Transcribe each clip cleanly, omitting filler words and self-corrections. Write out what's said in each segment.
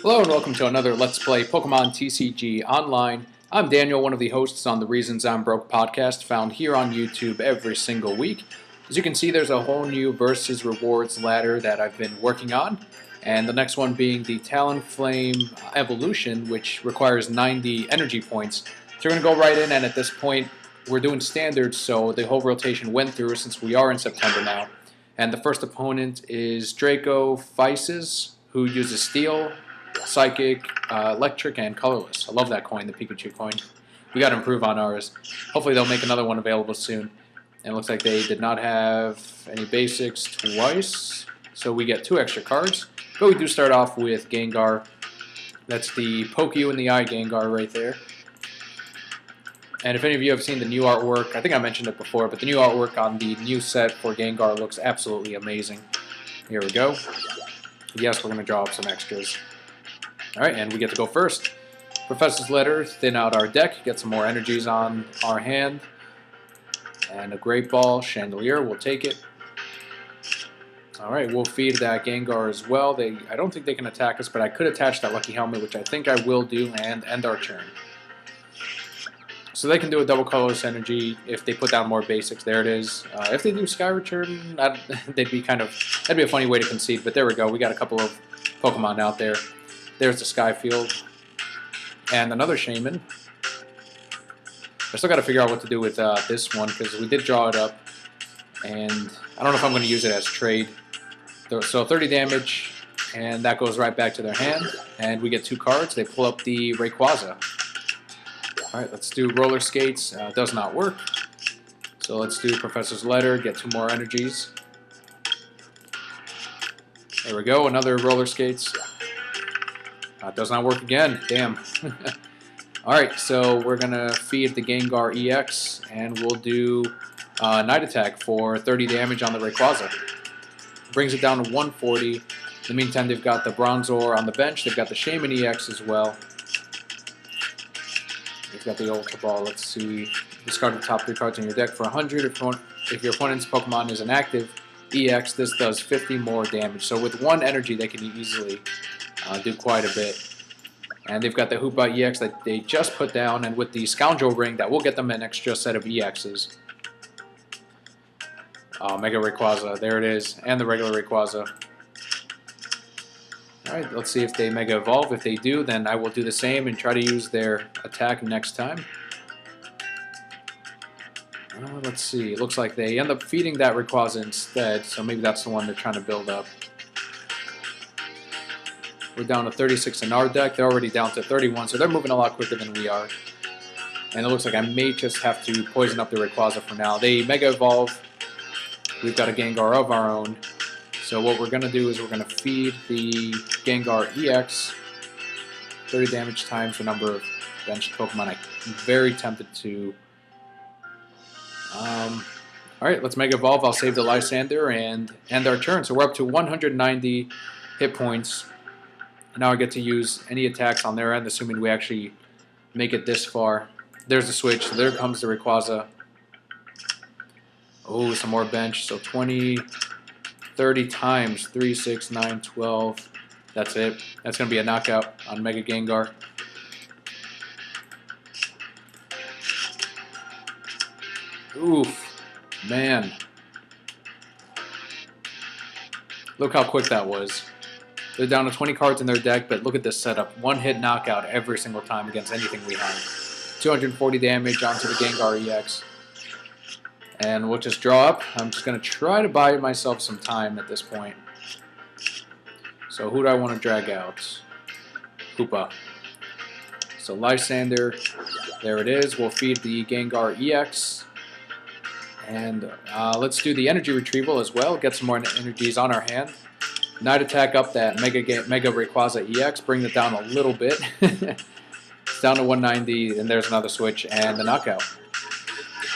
Hello and welcome to another Let's Play Pokemon TCG Online. I'm Daniel, one of the hosts on the Reasons I'm Broke podcast, found here on YouTube every single week. As you can see, there's a whole new versus rewards ladder that I've been working on, and the next one being the Talonflame Evolution, which requires 90 energy points. So we're going to go right in, and at this point, we're doing standards, so the whole rotation went through since we are in September now. And the first opponent is Draco Physis, who uses Steel, Psychic, Electric, and Colorless. I love that coin, the Pikachu coin. We got to improve on ours. Hopefully they'll make another one available soon. And it looks like they did not have any basics twice, so we get 2 extra cards. But we do start off with Gengar. That's the Poke You in the Eye Gengar right there. And if any of you have seen the new artwork, I think I mentioned it before, but the new artwork on the new set for Gengar looks absolutely amazing. Here we go. Yes, we're going to draw up some extras. Alright, and we get to go first. Professor's Letter, thin out our deck, get some more energies on our hand. And a Great Ball, Chandelier, we'll take it. Alright, we'll feed that Gengar as well. I don't think they can attack us, but I could attach that Lucky Helmet, which I think I will do, and end our turn. So they can do a double colorless energy if they put down more basics. There it is. If they do Sky Return, that'd be a funny way to concede, but there we go. We got a couple of Pokemon out there. There's the Sky Field. And another Shaman. I still got to figure out what to do with this one, because we did draw it up. And I don't know if I'm going to use it as trade. So 30 damage, and that goes right back to their hand. And we get 2 cards. They pull up the Rayquaza. Alright, let's do Roller Skates. Does not work. So let's do Professor's Letter, get 2 more energies. There we go, another Roller Skates. Does not work again, damn. Alright, so we're going to feed the Gengar EX, and we'll do Night Attack for 30 damage on the Rayquaza. Brings it down to 140. In the meantime, they've got the Bronzor on the bench. They've got the Shaman EX as well. You've got the Ultra Ball. Let's see. Discard the top 3 cards in your deck for 100. If your opponent's Pokemon is an active EX, this does 50 more damage. So with 1 energy, they can easily do quite a bit. And they've got the Hoopa EX that they just put down, and with the Scoundrel Ring, that will get them an extra set of EXs. Mega Rayquaza, there it is, and the regular Rayquaza. Alright, let's see if they Mega Evolve. If they do, then I will do the same and try to use their attack next time. Let's see, it looks like they end up feeding that Rayquaza instead, so maybe that's the one they're trying to build up. We're down to 36 in our deck. They're already down to 31, so they're moving a lot quicker than we are. And it looks like I may just have to poison up the Rayquaza for now. They Mega Evolve. We've got a Gengar of our own. So what we're going to do is we're going to feed the Gengar EX 30 damage times the number of benched Pokemon. I'm very tempted to... Alright, let's Mega Evolve. I'll save the Lysander and end our turn. So we're up to 190 hit points. Now I get to use any attacks on their end, assuming we actually make it this far. There's the switch. So there comes the Rayquaza. Oh, some more bench. So 20, 30 times. 3, 6, 9, 12. That's it. That's going to be a knockout on Mega Gengar. Oof. Man. Look how quick that was. They're down to 20 cards in their deck, but look at this setup. 1-hit knockout every single time against anything we have. 240 damage onto the Gengar EX. And we'll just draw up. I'm just going to try to buy myself some time at this point. So who do I want to drag out? Hoopa. So Lysander, there it is. We'll feed the Gengar EX. And let's do the energy retrieval as well. Get some more energies on our hand. Night Attack up that Mega Rayquaza EX, bring it down a little bit. It's down to 190, and there's another switch, and the knockout.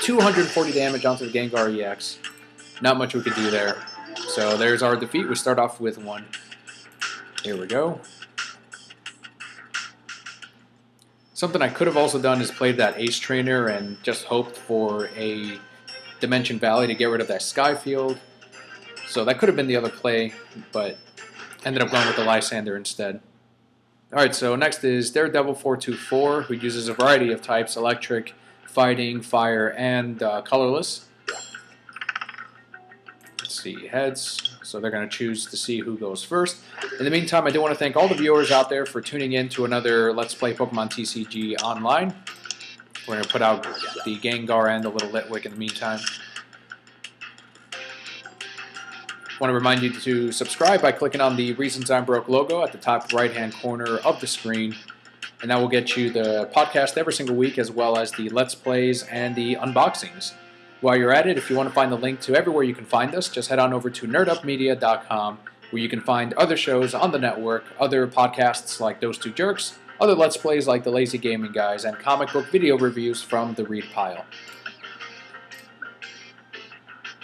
240 damage onto the Gengar EX. Not much we could do there. So there's our defeat. We start off with 1. Here we go. Something I could have also done is played that Ace Trainer and just hoped for a Dimension Valley to get rid of that Sky Field. So that could have been the other play, but ended up going with the Lysander instead. Alright, so next is Daredevil 424, who uses a variety of types: electric, fighting, fire, and colorless. Let's see, heads. So they're going to choose to see who goes first. In the meantime, I do want to thank all the viewers out there for tuning in to another Let's Play Pokemon TCG Online. We're going to put out the Gengar and the Little Litwick in the meantime. I want to remind you to subscribe by clicking on the Reasons I'm Broke logo at the top right-hand corner of the screen. And that will get you the podcast every single week, as well as the Let's Plays and the unboxings. While you're at it, if you want to find the link to everywhere you can find us, just head on over to nerdupmedia.com, where you can find other shows on the network, other podcasts like Those Two Jerks, other Let's Plays like The Lazy Gaming Guys, and comic book video reviews from the Read Pile.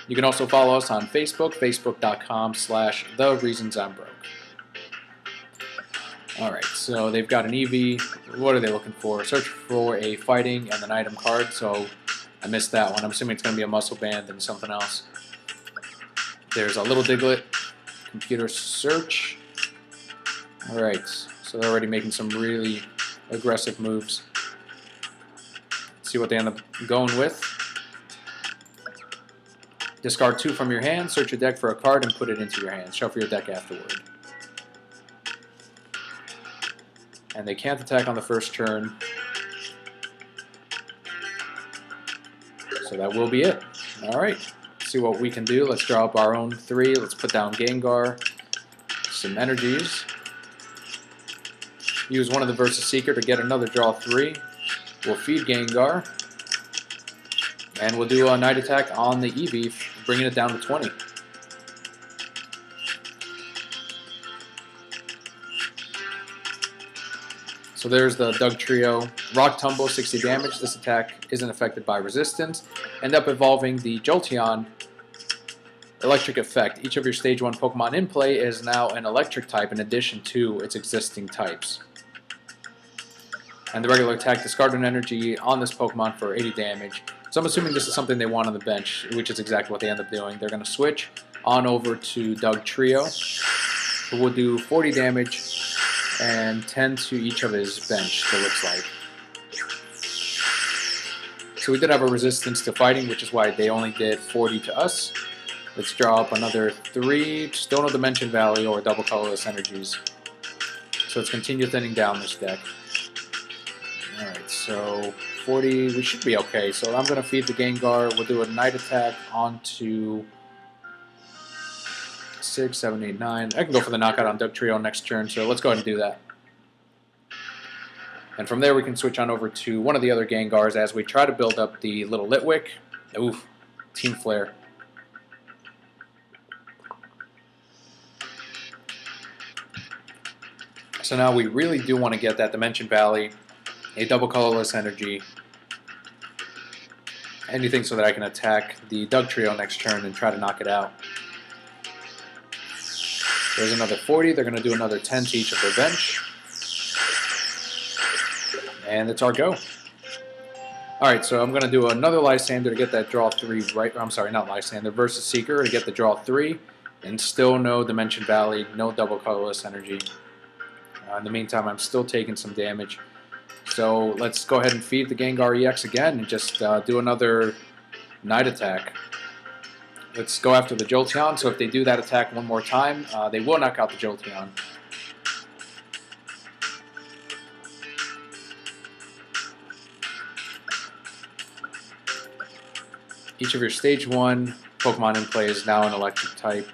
You can also follow us on Facebook, facebook.com/TheReasonsI'mBroke. Alright, so they've got an EV. What are they looking for? Search for a fighting and an item card, so I missed that one. I'm assuming it's going to be a muscle band and something else. There's a Little Diglett. Computer search. Alright, so they're already making some really aggressive moves. Let's see what they end up going with. Discard 2 from your hand, search your deck for a card, and put it into your hand. Shuffle your deck afterward. And they can't attack on the first turn. So that will be it. Alright, see what we can do. Let's draw up our own 3. Let's put down Gengar. Some energies. Use one of the Versus Seeker to get another draw 3. We'll feed Gengar. And we'll do a Night Attack on the Eevee, bringing it down to 20. So there's the Doug Trio. Rock Tumble, 60 damage. This attack isn't affected by resistance. End up evolving the Jolteon Electric Effect. Each of your Stage 1 Pokemon in play is now an Electric type in addition to its existing types. And the regular attack, discard an energy on this Pokemon for 80 damage. So I'm assuming this is something they want on the bench, which is exactly what they end up doing. They're going to switch on over to Doug Trio, who will do 40 damage and 10 to each of his bench, it looks like. So we did have a resistance to fighting, which is why they only did 40 to us. Let's draw up another 3. Just don't know Dimension Valley or double colorless energies. So let's continue thinning down this deck. Alright, so 40, we should be okay. So I'm going to feed the Gengar. We'll do a Night Attack onto 6, 7, 8, 9. I can go for the knockout on Doug Trio next turn, so let's go ahead and do that. And from there we can switch on over to one of the other Gengars as we try to build up the Little Litwick. Oof, Team Flare. So now we really do want to get that Dimension Valley, a double colorless energy, anything so that I can attack the Doug Trio next turn and try to knock it out. There's another 40. They're going to do another 10 to each of their bench. And it's our go. Alright, so I'm going to do another Lysander to get that draw 3 right. I'm sorry, not Lysander, Versus Seeker to get the draw 3. And still no Dimension Valley, no double colorless energy. In the meantime, I'm still taking some damage. So let's go ahead and feed the Gengar EX again and just do another Night Attack. Let's go after the Jolteon, so if they do that attack one more time, they will knock out the Jolteon. Each of your Stage 1 Pokemon in play is now an Electric type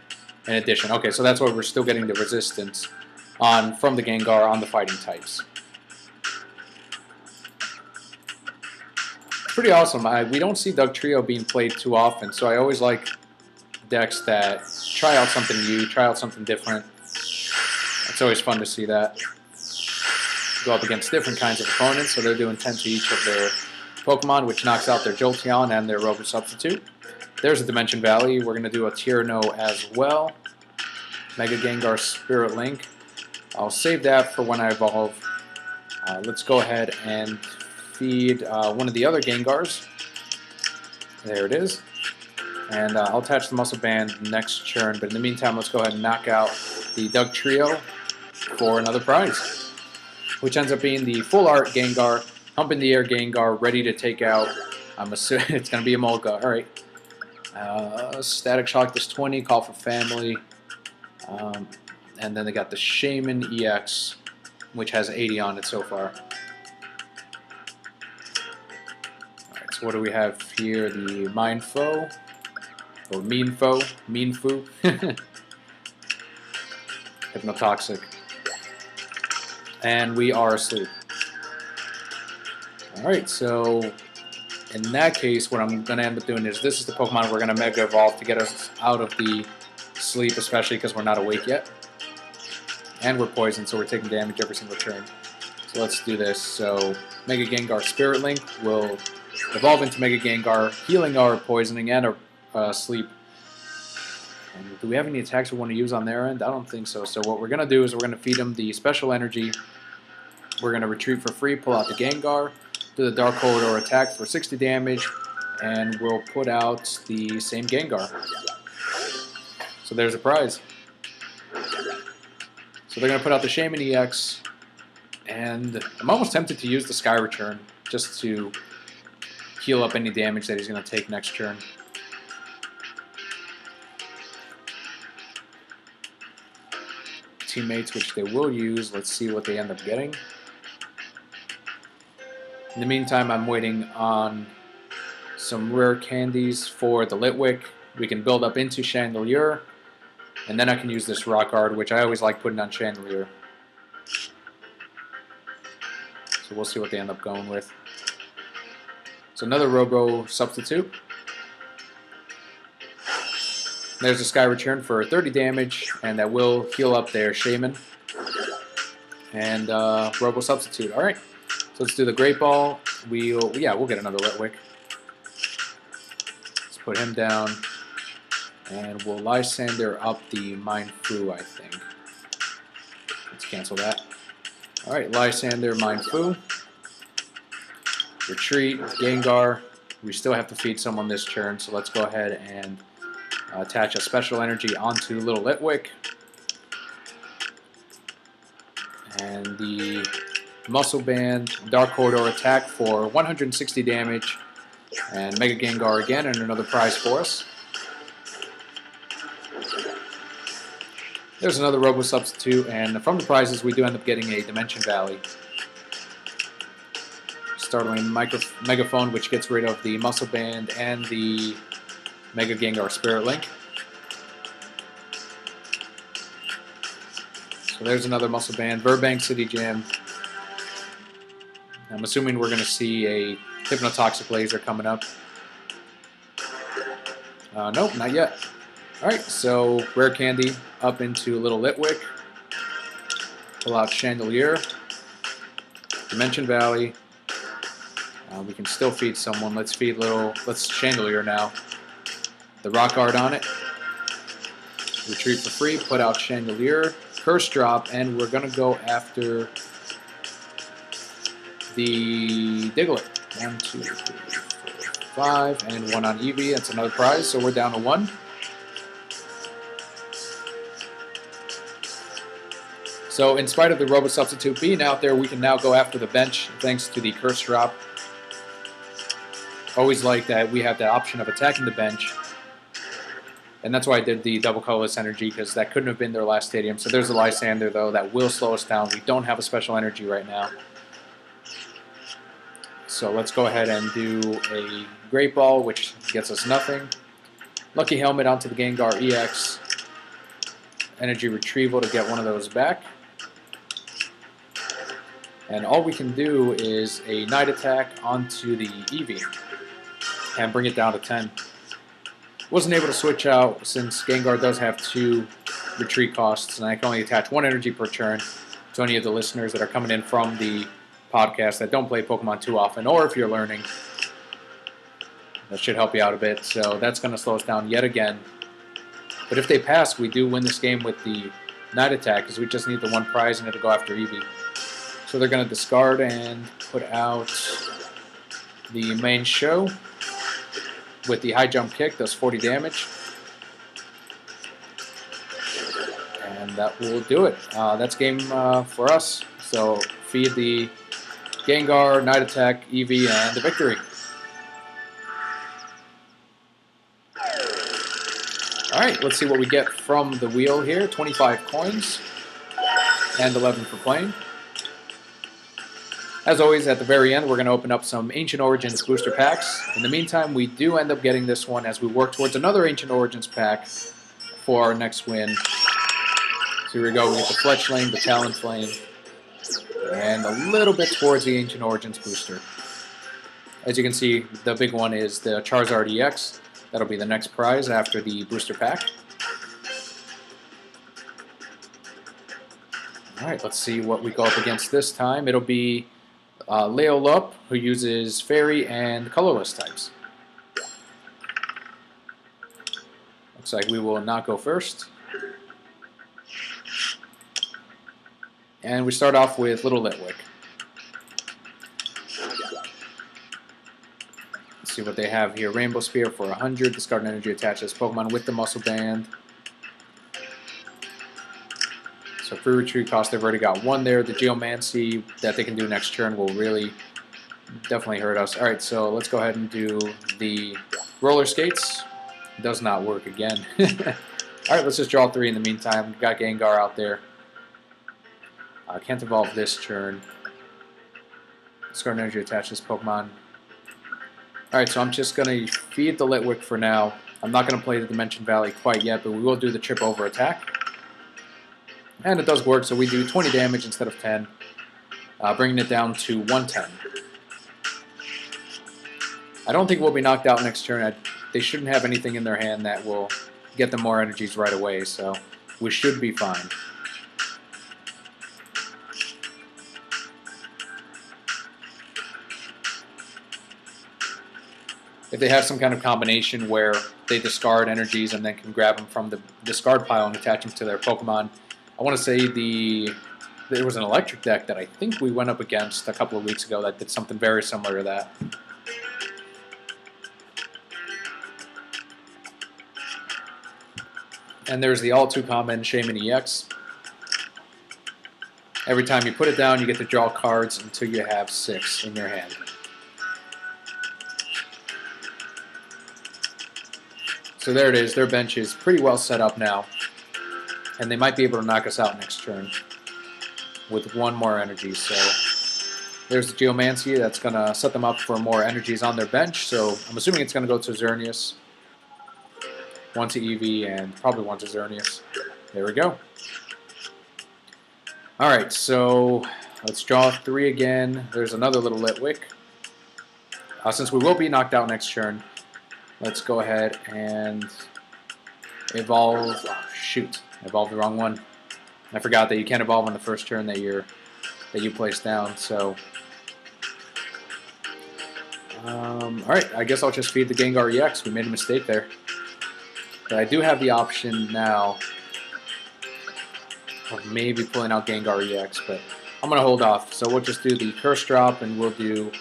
in addition. Okay, so that's why we're still getting the resistance from the Gengar on the fighting types. Pretty awesome. We don't see Doug Trio being played too often, so I always like decks that try out something new, try out something different. It's always fun to see that. Go up against different kinds of opponents, so they're doing 10 to each of their Pokemon, which knocks out their Jolteon and their Robo Substitute. There's a Dimension Valley. We're going to do a Tierno as well. Mega Gengar Spirit Link. I'll save that for when I evolve. Let's go ahead and feed one of the other Gengars. There it is. And I'll attach the Muscle Band next turn, but in the meantime, let's go ahead and knock out the Doug Trio for another prize. which ends up being the full art Gengar, Hump in the Air Gengar, ready to take out. I'm assuming it's going to be a Molga. All right. Static Shock does 20, Call for Family. And then they got the Shaman EX, which has 80 on it so far. Alright, so what do we have here? The Mienshao, or Mienshao, Hypnotoxic. And we are asleep. Alright, so in that case, what I'm going to end up doing is this is the Pokemon we're going to Mega Evolve to get us out of the sleep, especially because we're not awake yet. And we're poisoned, so we're taking damage every single turn. So let's do this. So Mega Gengar Spirit Link will evolve into Mega Gengar, healing our poisoning and our sleep. And do we have any attacks we want to use on their end? I don't think so. So what we're going to do is we're going to feed him the Special Energy. We're going to retreat for free, pull out the Gengar, do the Dark Corridor attack for 60 damage, and we'll put out the same Gengar. So there's a prize. So they're going to put out the Shaman EX, and I'm almost tempted to use the Sky Return just to heal up any damage that he's going to take next turn. Teammates, which they will use. Let's see what they end up getting. In the meantime, I'm waiting on some rare candies for the Litwick. We can build up into Chandelier, and then I can use this Rock Guard, which I always like putting on Chandelier. So we'll see what they end up going with. So another Robo Substitute. There's a Sky Return for 30 damage, and that will heal up their Shaman. And Robo Substitute. All right. So let's do the Great Ball. We'll get another Litwick. Let's put him down. And we'll Lysander up the Mienshao, I think. Let's cancel that. Alright, Lysander, Mienshao. Retreat, Gengar. We still have to feed someone this turn, so let's go ahead and attach a Special Energy onto Little Litwick. And the Muscle Band, Dark Corridor attack for 160 damage. And Mega Gengar again, and another prize for us. There's another Robo Substitute, and from the prizes we do end up getting a Dimension Valley. Startling Megaphone, which gets rid of the Muscle Band and the Mega Gengar Spirit Link. So there's another Muscle Band. Burbank City Gym. I'm assuming we're going to see a Hypnotoxic Laser coming up. Nope, not yet. Alright, so Rare Candy up into Little Litwick. Pull out Chandelier. Dimension Valley. We can still feed someone. Let's Chandelier now. The Rock Guard on it. Retreat for free, put out Chandelier. Curse Drop, and we're going to go after the Diglett. 1, 2, 3, 4, 5, and 1 on Eevee. That's another prize, so we're down to 1. So in spite of the Robo Substitute being out there, we can now go after the bench thanks to the Curse Drop. Always like that we have the option of attacking the bench. And that's why I did the Double Colorless Energy, because that couldn't have been their last stadium. So there's the Lysander, though, that will slow us down. We don't have a Special Energy right now. So let's go ahead and do a Great Ball, which gets us nothing. Lucky Helmet onto the Gengar EX. Energy Retrieval to get one of those back. And all we can do is a Night Attack onto the Eevee and bring it down to 10. Wasn't able to switch out since Gengar does have 2 retreat costs, and I can only attach 1 energy per turn to any of the listeners that are coming in from the podcast that don't play Pokemon too often, or if you're learning. That should help you out a bit. So that's going to slow us down yet again. But if they pass, we do win this game with the Night Attack, because we just need the 1 prize and it'll go after Eevee. So they're going to discard and put out the Mienshao with the High Jump Kick, does 40 damage. And that will do it. That's game for us. So feed the Gengar, Night Attack, EV, and the victory. Alright, let's see what we get from the wheel here. 25 coins and 11 for playing. As always, at the very end, we're going to open up some Ancient Origins booster packs. In the meantime, we do end up getting this one as we work towards another Ancient Origins pack for our next win. So here we go. We get the Fletchling, the Talonflame, and a little bit towards the Ancient Origins booster. As you can see, the big one is the Charizard EX. That'll be the next prize after the booster pack. Alright, let's see what we go up against this time. It'll be Leolup, who uses Fairy and Colorless types. Looks like we will not go first. And we start off with Little Litwick. Let's see what they have here. Rainbow Spear for 100. Discard an energy attaches Pokemon with the Muscle Band. So free retreat cost, they've already got one there. The Geomancy that they can do next turn will really definitely hurt us. Alright, so let's go ahead and do the Roller Skates. Does not work again. Alright, let's just draw 3 in the meantime. We've got Gengar out there. Can't evolve this turn. Discard energy attaches Pokemon. Alright, so I'm just going to feed the Litwick for now. I'm not going to play the Dimension Valley quite yet, but we will do the Trip Over attack. And it does work, so we do 20 damage instead of 10, bringing it down to 110. I don't think we'll be knocked out next turn. They shouldn't have anything in their hand that will get them more energies right away, so we should be fine. If they have some kind of combination where they discard energies and then can grab them from the discard pile and attach them to their Pokemon, I want to say there was an electric deck that I think we went up against a couple of weeks ago that did something very similar to that. And there's the all-too-common Shaman EX. Every time you put it down, you get to draw cards until you have 6 in your hand. So there it is. Their bench is pretty well set up now. And they might be able to knock us out next turn with 1 more energy. So there's the Geomancy. That's going to set them up for more energies on their bench. So I'm assuming it's going to go to Xerneas. 1 to EV and probably 1 to Xerneas. There we go. Alright, so let's draw 3 again. There's another little Litwick. Since we will be knocked out next turn, let's go ahead and evolve. Oh, shoot. I evolved the wrong one. I forgot that you can't evolve on the first turn that you place down. So, alright, I guess I'll just feed the Gengar EX. We made a mistake there. But I do have the option now of maybe pulling out Gengar EX, but I'm going to hold off. So we'll just do the Curse Drop, and we'll do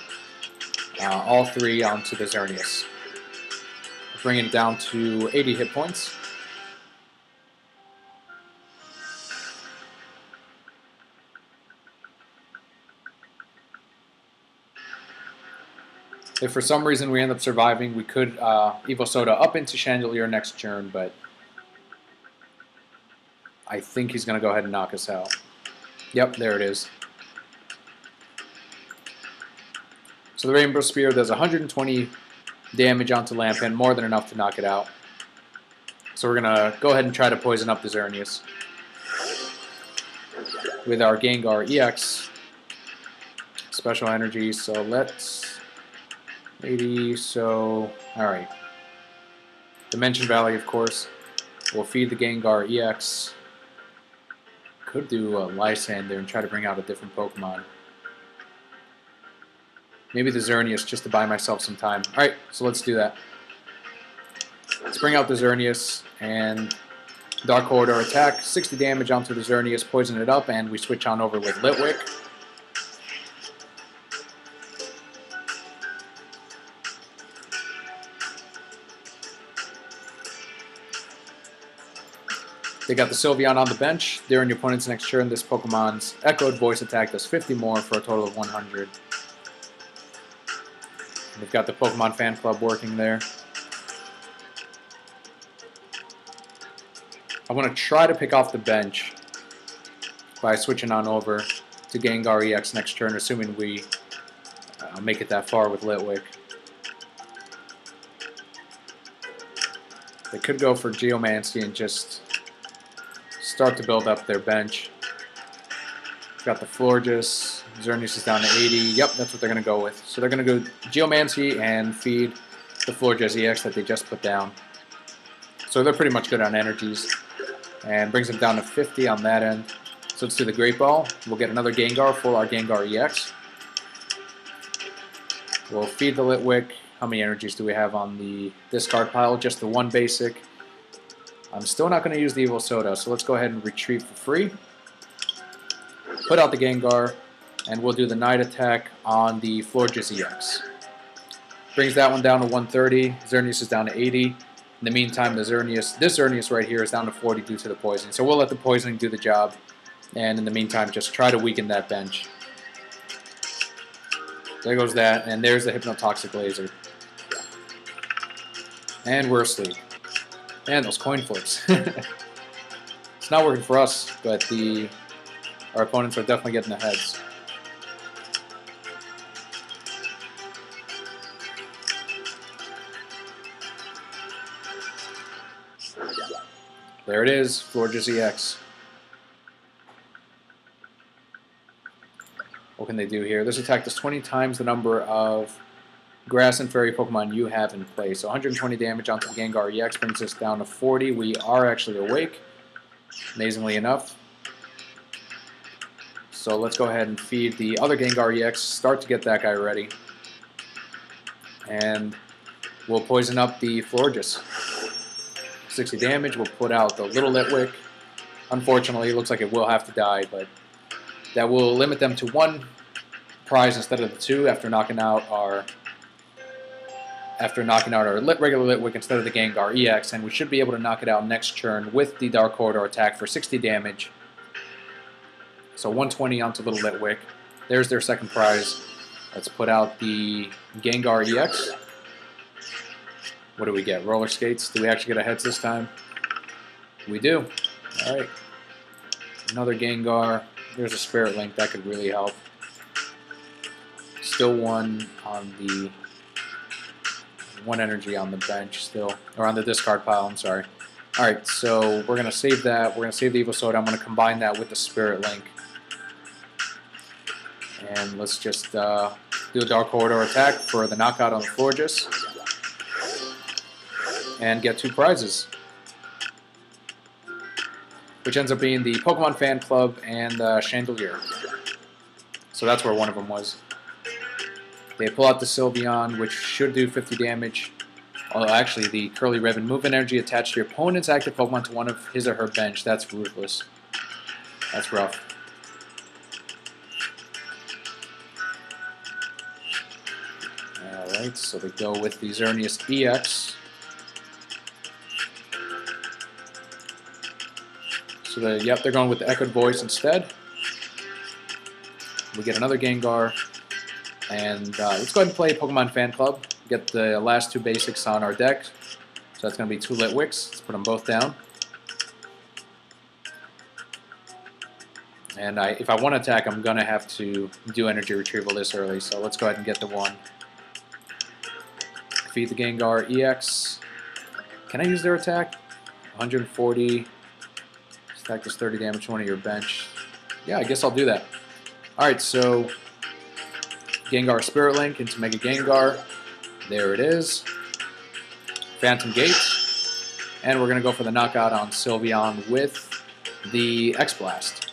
all 3 onto the Xerneas. Bringing it down to 80 hit points. If for some reason we end up surviving, we could Evo Soda up into Chandelier next turn, but I think he's going to go ahead and knock us out. Yep, there it is. So the Rainbow Spear does 120 damage onto Lampin, more than enough to knock it out. So we're going to go ahead and try to poison up the Xerneas with our Gengar EX. Special energy, so let's... 80, so... Alright. Dimension Valley, of course. We'll feed the Gengar EX. Could do a Lysand there and try to bring out a different Pokemon. Maybe the Xerneas just to buy myself some time. Alright, so let's do that. Let's bring out the Xerneas and Dark Corridor attack. 60 damage onto the Xerneas, poison it up, and we switch on over with Litwick. They got the Sylveon on the bench. During your opponent's next turn, this Pokemon's echoed voice attack does 50 more for a total of 100. They've got the Pokemon fan club working there. I want to try to pick off the bench by switching on over to Gengar EX next turn, assuming we make it that far with Litwick. They could go for Geomancy and just start to build up their bench. Got the Florges. Xerneas is down to 80. Yep, that's what they're going to go with. So they're going to go Geomancy and feed the Florges EX that they just put down. So they're pretty much good on energies. And brings them down to 50 on that end. So let's do the Great Ball. We'll get another Gengar for our Gengar EX. We'll feed the Litwick. How many energies do we have on the discard pile? Just the one basic. I'm still not going to use the Evil Soda, so let's go ahead and retreat for free. Put out the Gengar, and we'll do the Night Attack on the Florges EX. Brings that one down to 130. Xerneas is down to 80. In the meantime, this Xerneas right here is down to 40 due to the poison. So we'll let the poisoning do the job, and in the meantime, just try to weaken that bench. There goes that, and there's the Hypnotoxic Laser. And we're asleep. And those coin flips. It's not working for us, but our opponents are definitely getting the heads. There it is, Florges EX. What can they do here? This attack does 20 times the number of Grass and Fairy Pokemon you have in play. So 120 damage onto the Gengar EX brings us down to 40. We are actually awake, amazingly enough. So let's go ahead and feed the other Gengar EX, start to get that guy ready. And we'll poison up the Florges. 60 damage, we'll put out the little Litwick. Unfortunately, it looks like it will have to die, but that will limit them to one prize instead of the two after knocking out our regular Litwick instead of the Gengar EX, and we should be able to knock it out next turn with the Dark Corridor attack for 60 damage. So 120 onto little Litwick. There's their second prize. Let's put out the Gengar EX. What do we get? Roller skates? Do we actually get a heads this time? We do. Alright. Another Gengar. There's a Spirit Link. That could really help. Still one on the... one energy on the bench still. Or on the discard pile, I'm sorry. Alright, so we're going to save that. We're going to save the Evil Soda. I'm going to combine that with the Spirit Link. And let's just do a Dark Corridor attack for the knockout on the Florges. And get two prizes. Which ends up being the Pokemon Fan Club and the Chandelier. So that's where one of them was. They pull out the Sylveon, which should do 50 damage. Although actually, the Curly Ribbon. Move energy attached to your opponent's active Pokemon to one of his or her bench. That's ruthless. That's rough. Alright, so they go with the Xerneas EX. So they're going with the Echoed Voice instead. We get another Gengar. And let's go ahead and play Pokemon Fan Club. Get the last two basics on our deck. So that's going to be two Litwicks. Let's put them both down. And if I want to attack, I'm going to have to do energy retrieval this early. So let's go ahead and get the one. Feed the Gengar EX. Can I use their attack? 140. This attack does 30 damage to one of your bench. Yeah, I guess I'll do that. Alright, so Gengar Spirit Link into Mega Gengar. There it is. Phantom Gate. And we're going to go for the knockout on Sylveon with the X-Blast.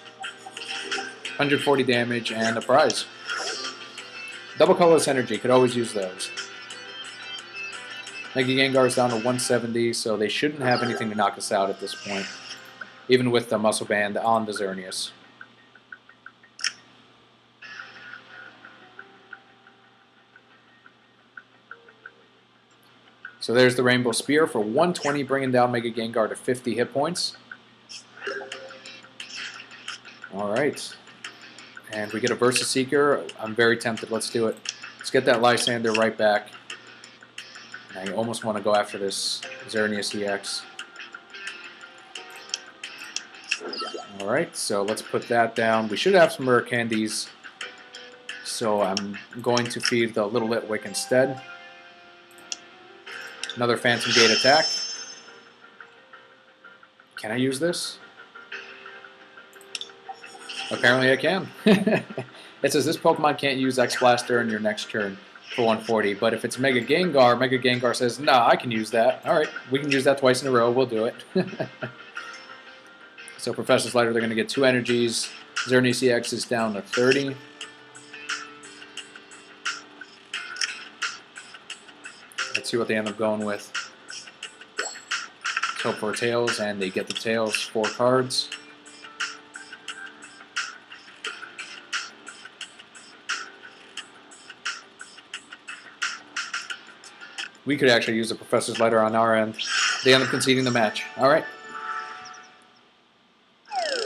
140 damage and a prize. Double Colorless Energy. Could always use those. Mega Gengar is down to 170, so they shouldn't have anything to knock us out at this point. Even with the Muscle Band on the Xerneas. So there's the Rainbow Spear for 120, bringing down Mega Gengar to 50 hit points. Alright. And we get a Versus Seeker. I'm very tempted. Let's do it. Let's get that Lysander right back. And I almost want to go after this Xerneas EX. Alright, so let's put that down. We should have some rare candies. So I'm going to feed the Little Litwick instead. Another Phantom Gate attack. Can I use this? Apparently I can. It says this Pokemon can't use X-Blast during your next turn for 140, but if it's Mega Gengar says, nah, I can use that. Alright, we can use that twice in a row, we'll do it. So Professor's Lighter, they're going to get 2 energies. Xerneas EX is down to 30. Let's see what they end up going with. Let's hope for Tails, and they get the Tails, 4 cards. We could actually use the Professor's Lighter on our end. They end up conceding the match. Alright.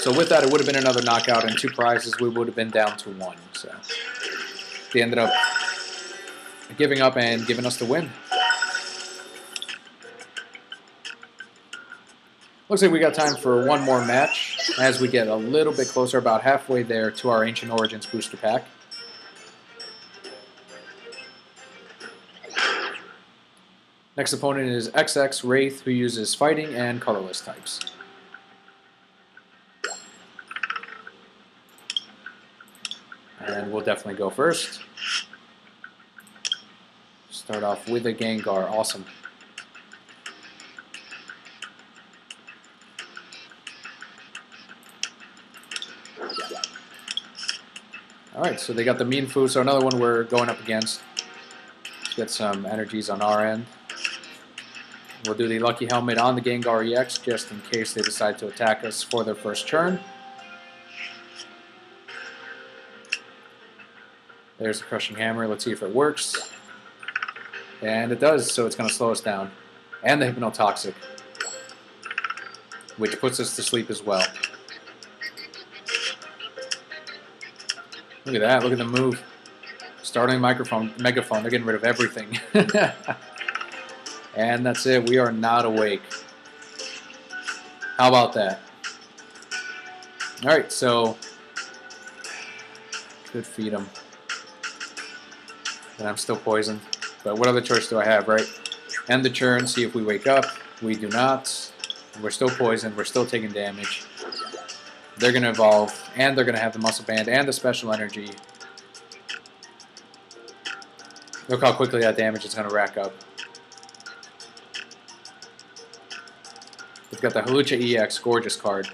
So with that, it would have been another knockout, and 2 prizes. We would have been down to 1. So they ended up giving up and giving us the win. Looks like we got time for one more match as we get a little bit closer, about halfway there, to our Ancient Origins booster pack. Next opponent is XX Wraith, who uses Fighting and Colorless types. And we'll definitely go first. Start off with a Gengar. Awesome. Alright, so they got the Mienshao, so another one we're going up against. Let's get some energies on our end. We'll do the Lucky Helmet on the Gengar EX just in case they decide to attack us for their first turn. There's the Crushing Hammer. Let's see if it works. And it does, so it's going to slow us down. And the Hypnotoxic, which puts us to sleep as well. Look at that. Look at the move. Starting Megaphone. They're getting rid of everything. And that's it. We are not awake. How about that? Alright, so could feed him. And I'm still poisoned. But what other choice do I have, right? End the turn, see if we wake up. We do not. We're still poisoned. We're still taking damage. They're going to evolve, and they're going to have the Muscle Band and the Special Energy. Look how quickly that damage is going to rack up. We've got the Hawlucha EX, gorgeous card.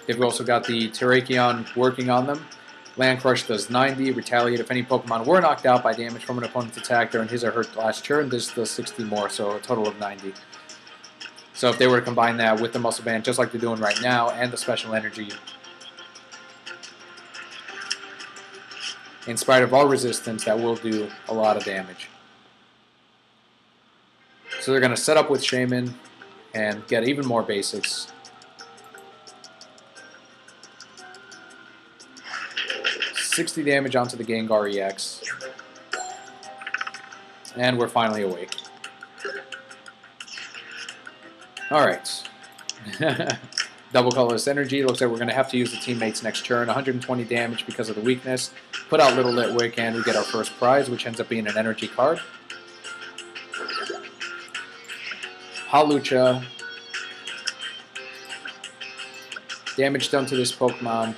They've also got the Terrakion working on them. Land Crush does 90. Retaliate if any Pokemon were knocked out by damage from an opponent's attack during his or her last turn. This does 60 more, so a total of 90. So if they were to combine that with the Muscle Band, just like they're doing right now, and the Special Energy, in spite of all resistance, that will do a lot of damage. So they're going to set up with Shaman and get even more basics. 60 damage onto the Gengar EX. And we're finally awake. Alright. Double Colorless Energy. Looks like we're going to have to use the teammates next turn. 120 damage because of the weakness. Put out Little Litwick and we get our first prize, which ends up being an energy card. Hawlucha. Damage done to this Pokemon.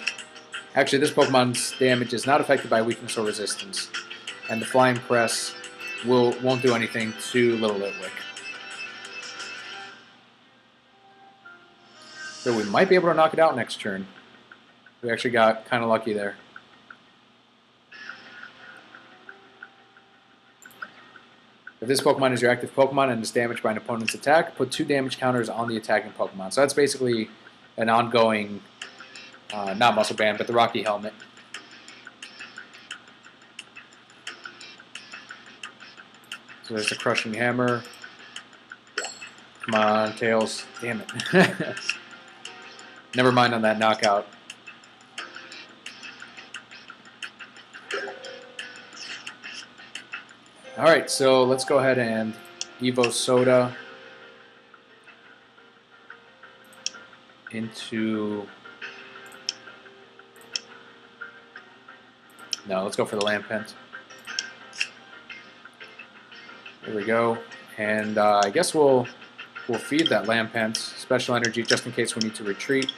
Actually, this Pokemon's damage is not affected by weakness or resistance. And the Flying Press won't do anything to Little Litwick. So we might be able to knock it out next turn. We actually got kind of lucky there. If this Pokemon is your active Pokemon and is damaged by an opponent's attack, put 2 damage counters on the attacking Pokemon. So that's basically an ongoing, not Muscle Band, but the Rocky Helmet. So there's the Crushing Hammer. Come on, Tails. Damn it. Never mind on that knockout. Alright, so let's go ahead and Evo Soda into... No, let's go for the Lampent. There we go. And I guess we'll feed that Lampent special energy just in case we need to retreat.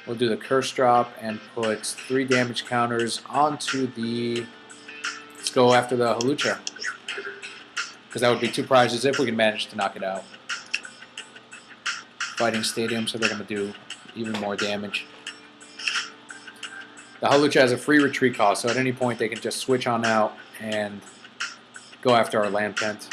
We'll do the Curse Drop and put 3 damage counters onto the... Let's go after the Hawlucha. Because that would be 2 prizes if we can manage to knock it out. Fighting Stadium, so they're going to do even more damage. The Hawlucha has a free retreat cost, so at any point they can just switch on out and go after our Lampent.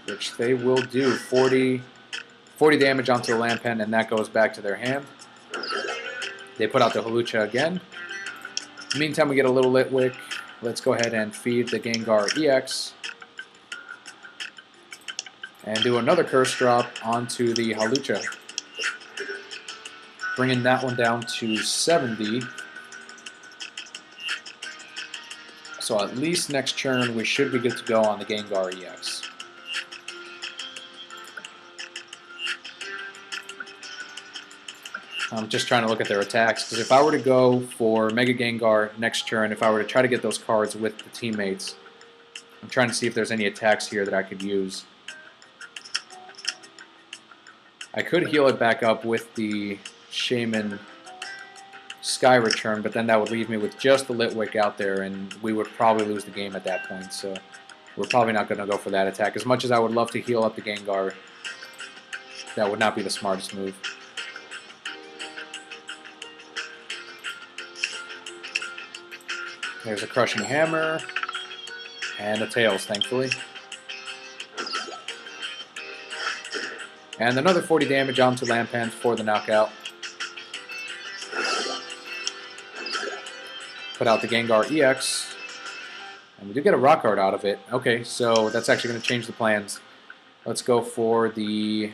Which they will do. 40 damage onto the Lampent, and that goes back to their hand. They put out the Hawlucha again. In the meantime, we get a little Litwick. Let's go ahead and feed the Gengar EX. And do another Curse Drop onto the Hawlucha. Bringing that one down to 70. So at least next turn, we should be good to go on the Gengar EX. I'm just trying to look at their attacks, because if I were to go for Mega Gengar next turn, if I were to try to get those cards with the teammates, I'm trying to see if there's any attacks here that I could use. I could heal it back up with the Shaman Sky Return, but then that would leave me with just the Litwick out there, and we would probably lose the game at that point, so we're probably not going to go for that attack. As much as I would love to heal up the Gengar, that would not be the smartest move. There's a Crushing Hammer, and a Tails, thankfully. And another 40 damage onto Lampent for the knockout. Put out the Gengar EX, and we do get a Rock Art out of it. Okay, so that's actually going to change the plans. Let's go for the...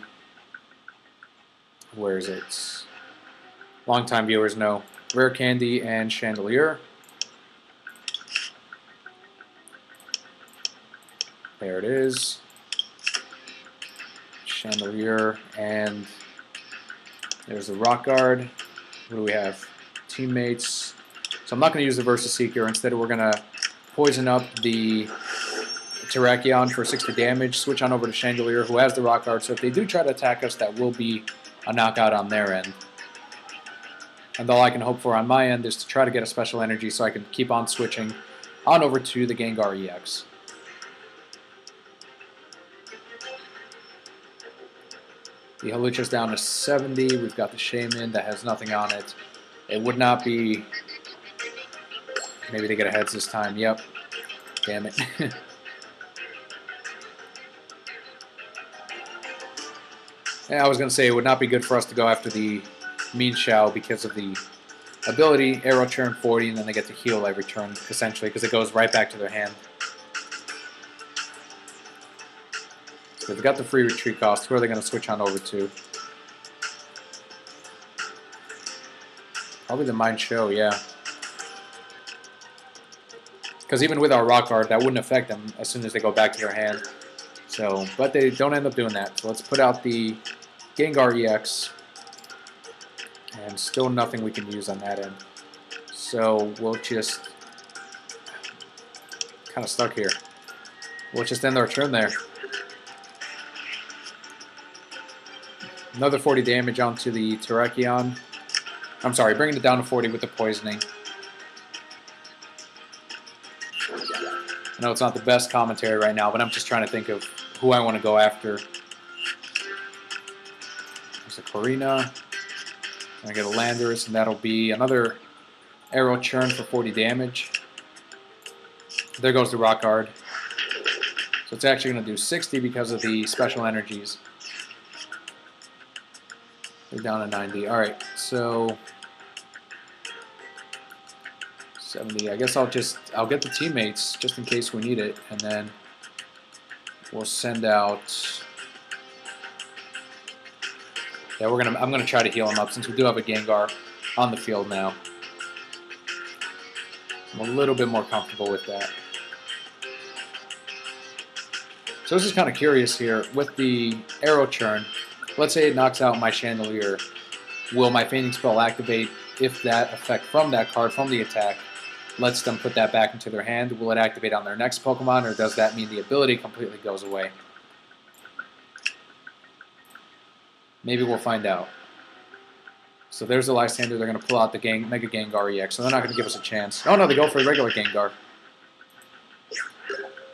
Where is it? Longtime viewers know. Rare Candy and Chandelier. There it is. Chandelier, and there's the Rock Guard. What do we have? Teammates. So I'm not going to use the Versus Seeker. Instead, we're going to poison up the Terrakion for 60 damage. Switch on over to Chandelier, who has the Rock Guard. So if they do try to attack us, that will be a knockout on their end. And all I can hope for on my end is to try to get a special energy so I can keep on switching on over to the Gengar EX. The Hawlucha's down to 70. We've got the Shaman that has nothing on it. It would not be... Maybe they get a heads this time. Yep. Damn it. Yeah, I was going to say it would not be good for us to go after the Mienshao because of the ability. Aero turn 40, and then they get to heal every turn, essentially, because it goes right back to their hand. So they've got the free retreat cost. Who are they going to switch on over to? Probably the Mienshao, yeah. Because even with our Rock Guard, that wouldn't affect them as soon as they go back to their hand. So, but they don't end up doing that. So let's put out the Gengar EX. And still nothing we can use on that end. So we'll just... kind of stuck here. We'll just end our turn there. Another 40 damage onto the Terrakion. I'm sorry, bringing it down to 40 with the poisoning. I know it's not the best commentary right now, but I'm just trying to think of who I want to go after. There's a Korrina. I get a Landorus, and that'll be another Aero Churn for 40 damage. There goes the Rock Guard. So it's actually going to do 60 because of the special energies. They're down to 90. Alright, so 70. I guess I'll get the teammates just in case we need it, and then we'll send out. Yeah, I'm gonna try to heal him up since we do have a Gengar on the field now. I'm a little bit more comfortable with that. So this is kind of curious here with the Aero churn. Let's say it knocks out my Chandelier. Will my Fainting Spell activate if that effect from that card, from the attack, lets them put that back into their hand? Will it activate on their next Pokemon, or does that mean the ability completely goes away? Maybe we'll find out. So there's the Lysander. They're going to pull out the Mega Gengar EX, so they're not going to give us a chance. Oh no, they go for a regular Gengar.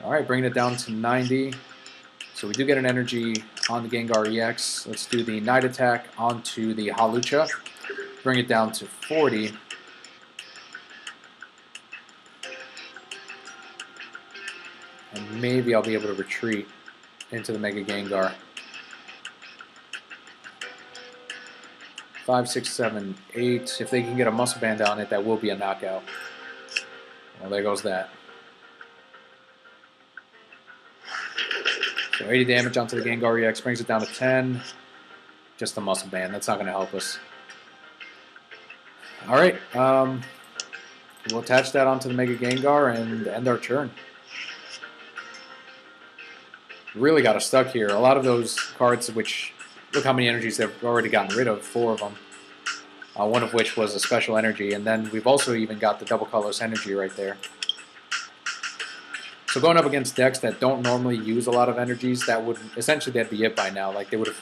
Alright, bringing it down to 90. So we do get an energy on the Gengar EX. Let's do the Night Attack onto the Hawlucha. Bring it down to 40. And maybe I'll be able to retreat into the Mega Gengar. 5, 6, 7, 8. If they can get a Muscle Band on it, that will be a knockout. Well, there goes that. So 80 damage onto the Gengar EX, brings it down to 10. Just a Muscle Band. That's not going to help us. Alright. We'll attach that onto the Mega Gengar and end our turn. Really got us stuck here. A lot of those cards which... Look how many energies they've already gotten rid of, 4 of them. One of which was a special energy, and then we've also even got the double colorless energy right there. So going up against decks that don't normally use a lot of energies, that would essentially that'd be it by now. Like they would have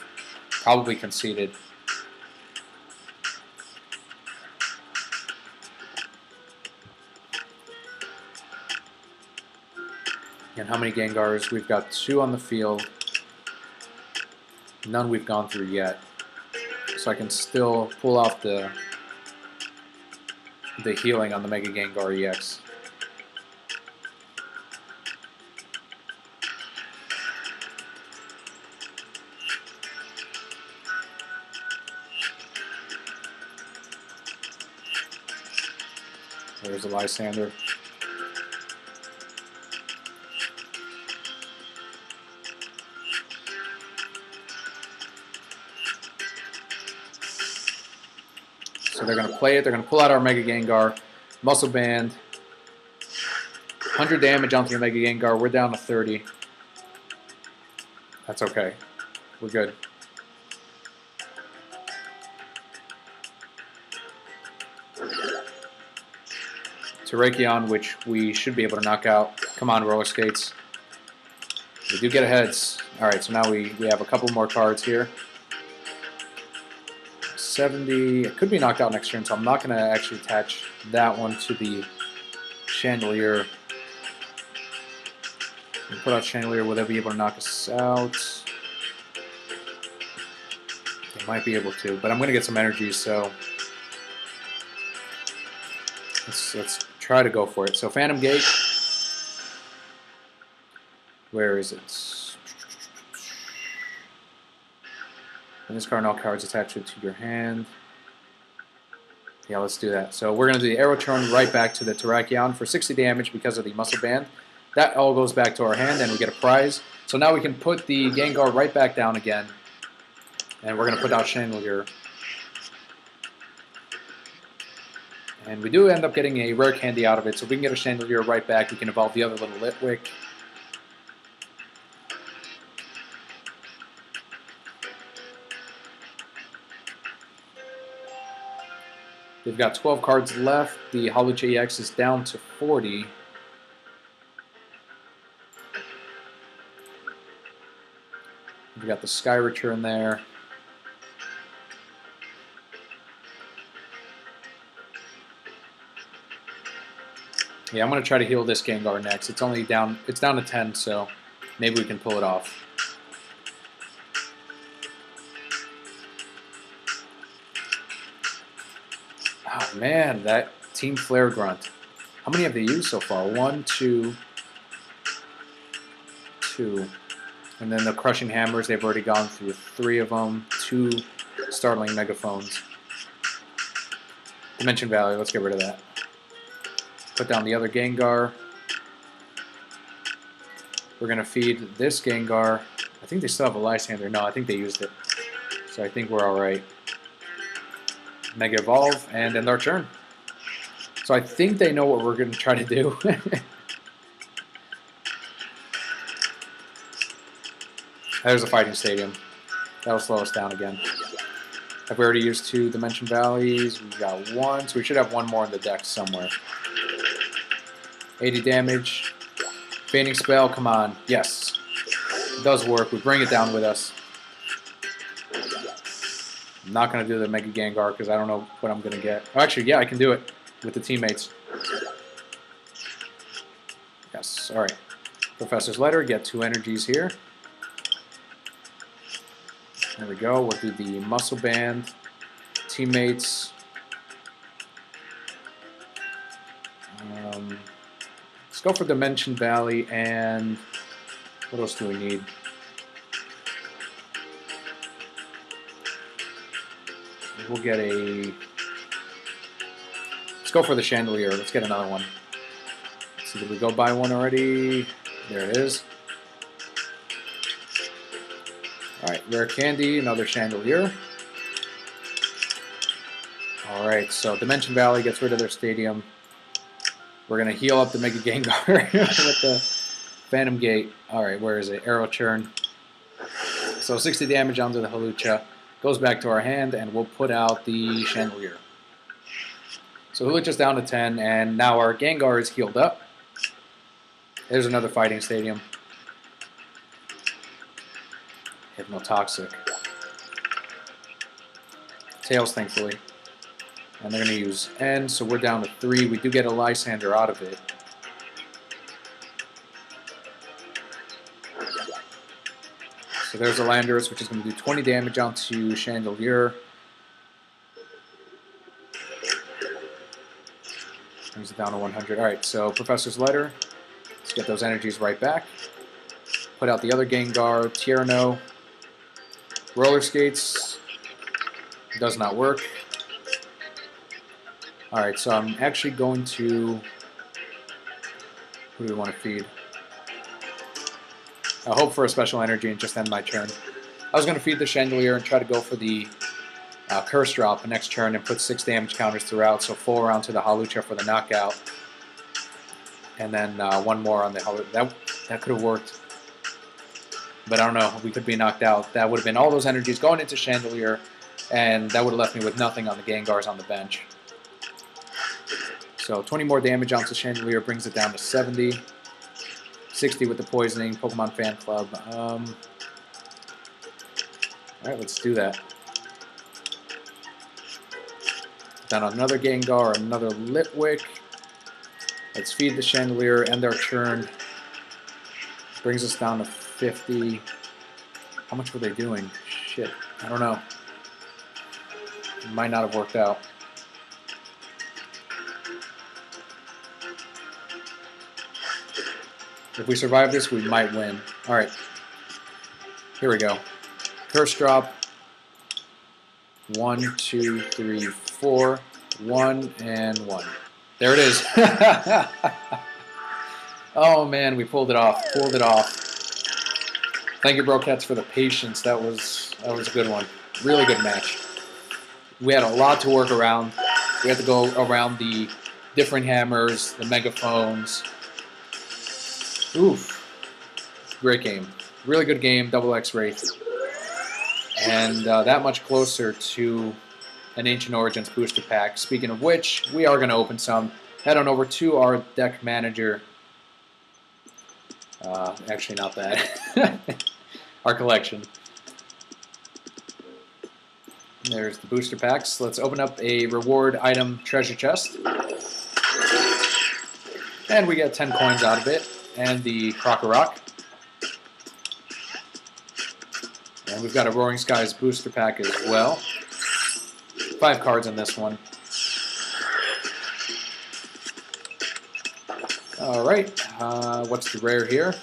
probably conceded. And how many Gengars? We've got 2 on the field. None we've gone through yet. So I can still pull off the healing on the Mega Gengar EX. There's a Lysander. So they're going to play it. They're going to pull out our Mega Gengar. Muscle Band. 100 damage onto the Mega Gengar. We're down to 30. That's okay. We're good. Terrakion, which we should be able to knock out. Come on, roller skates. We do get a heads. Alright, so now we have a couple more cards here. 70. It could be knocked out next turn, so I'm not going to actually attach that one to the Chandelier. We'll put out Chandelier. Will they be able to knock us out? They might be able to, but I'm going to get some energy, so let's try to go for it. So Phantom Gate. Where is it? And this card and all cards attached to your hand. Yeah, let's do that. So we're going to do the Aero turn right back to the Terrakion for 60 damage because of the Muscle Band. That all goes back to our hand, and we get a prize. So now we can put the Gengar right back down again. And we're going to put out Chandelier. And we do end up getting a rare candy out of it, so if we can get a Chandelier right back, we can evolve the other little Litwick. We've got 12 cards left. The Hawlucha EX is down to 40. We've got the Sky Return there. Yeah, I'm going to try to heal this Gengar next. It's only down. It's down to 10, so maybe we can pull it off. Oh man, that Team Flare Grunt. How many have they used so far? 1, 2, 2. And then the Crushing Hammers, they've already gone through 3 of them. 2 Startling Megaphones. Dimension Valley, let's get rid of that. Put down the other Gengar. We're going to feed this Gengar. I think they still have a Lysander. No, I think they used it. So I think we're alright. Mega Evolve, and end our turn. So I think they know what we're going to try to do. There's a Fighting Stadium. That'll slow us down again. Have we already used 2 Dimension Valleys? We've got 1, so we should have 1 more in the deck somewhere. 80 damage. Feigning Spell, come on. Yes. It does work. We bring it down with us. I'm not going to do the Mega Gengar because I don't know what I'm going to get. Oh, actually, yeah, I can do it with the teammates. Yes, alright. Professor's Letter, get 2 energies here. There we go. We'll do the Muscle Band. Teammates. Let's go for Dimension Valley, and what else do we need? We'll get a... Let's go for the Chandelier. Let's get another one. Let's see, did we go buy one already? There it is. Alright, Rare Candy, another Chandelier. Alright, so Dimension Valley gets rid of their stadium. We're going to heal up the Mega Gengar with the Phantom Gate. Alright, where is it? Aero Churn. So 60 damage onto the Hawlucha. Goes back to our hand, and we'll put out the Chandelier. So Hawlucha's down to 10, and now our Gengar is healed up. There's another Fighting Stadium. Hypnotoxic. Tails, thankfully. And they're going to use N, so we're down to 3. We do get a Lysander out of it. So there's a Landorus, which is going to do 20 damage onto Chandelier. Brings it down to 100. Alright, so Professor's Letter. Let's get those energies right back. Put out the other Gengar, Tierno. Roller Skates. Does not work. Alright, so I'm actually going to... Who do we want to feed? I hope for a special energy and just end my turn. I was going to feed the Chandelier and try to go for the Curse Drop next turn and put 6 damage counters throughout, so full round to the Hawlucha for the knockout. And then 1 more on the Hawlucha. That could have worked. But I don't know, we could be knocked out. That would have been all those energies going into Chandelier, and that would have left me with nothing on the Gengars on the bench. So 20 more damage onto Chandelier brings it down to 70. 60 with the Poisoning, Pokemon Fan Club. Alright, let's do that. Down another Gengar, another Litwick. Let's feed the Chandelier, end our turn. Brings us down to 50. How much were they doing? Shit, I don't know. It might not have worked out. If we survive this, we might win. Alright. Here we go. Curse Drop. 1, 2, 3, 4. 1 and 1. There it is. Oh man, we pulled it off. Pulled it off. Thank you, Brocats, for the patience. That was a good one. Really good match. We had a lot to work around. We had to go around the different hammers, the megaphones. Oof. Great game. Really good game, Double X Wraith. And that much closer to an Ancient Origins booster pack. Speaking of which, we are going to open some. Head on over to our deck manager. Actually, not that. Our collection. There's the booster packs. Let's open up a reward item treasure chest. And we get 10 coins out of it. And the Krokorok. And we've got a Roaring Skies booster pack as well. 5 cards in this one. Alright, what's the rare here?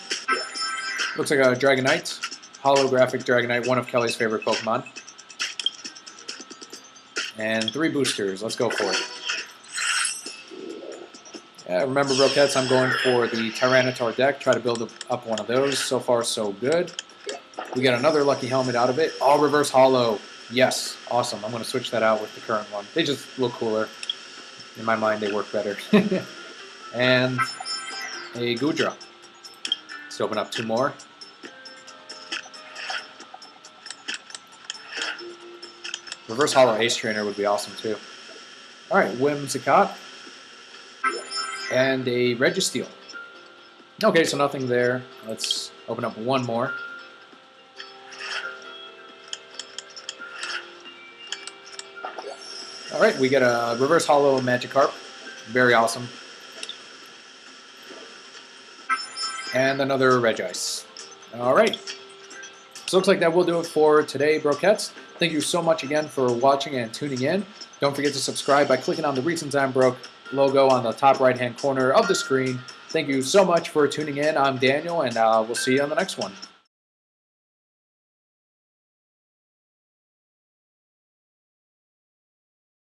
Looks like a Dragonite. Holographic Dragonite, one of Kelly's favorite Pokemon. And 3 boosters. Let's go for it. Remember, Broquettes, I'm going for the Tyranitar deck. Try to build up one of those. So far, so good. We got another lucky helmet out of it. All reverse hollow. Yes, awesome. I'm going to switch that out with the current one. They just look cooler. In my mind, they work better. And a Goodra. Let's open up 2 more. Reverse hollow Ace Trainer would be awesome too. Alright, Whimsicott. And a Registeel. Okay, so nothing there. Let's open up 1 more. Alright, we get a reverse hollow Magikarp. Very awesome. And another Regice. Alright. So looks like that will do it for today, Broquettes. Thank you so much again for watching and tuning in. Don't forget to subscribe by clicking on the Reasons I'm Broke logo on the top right-hand corner of the screen. Thank you so much for tuning in. I'm Daniel, and we'll see you on the next one.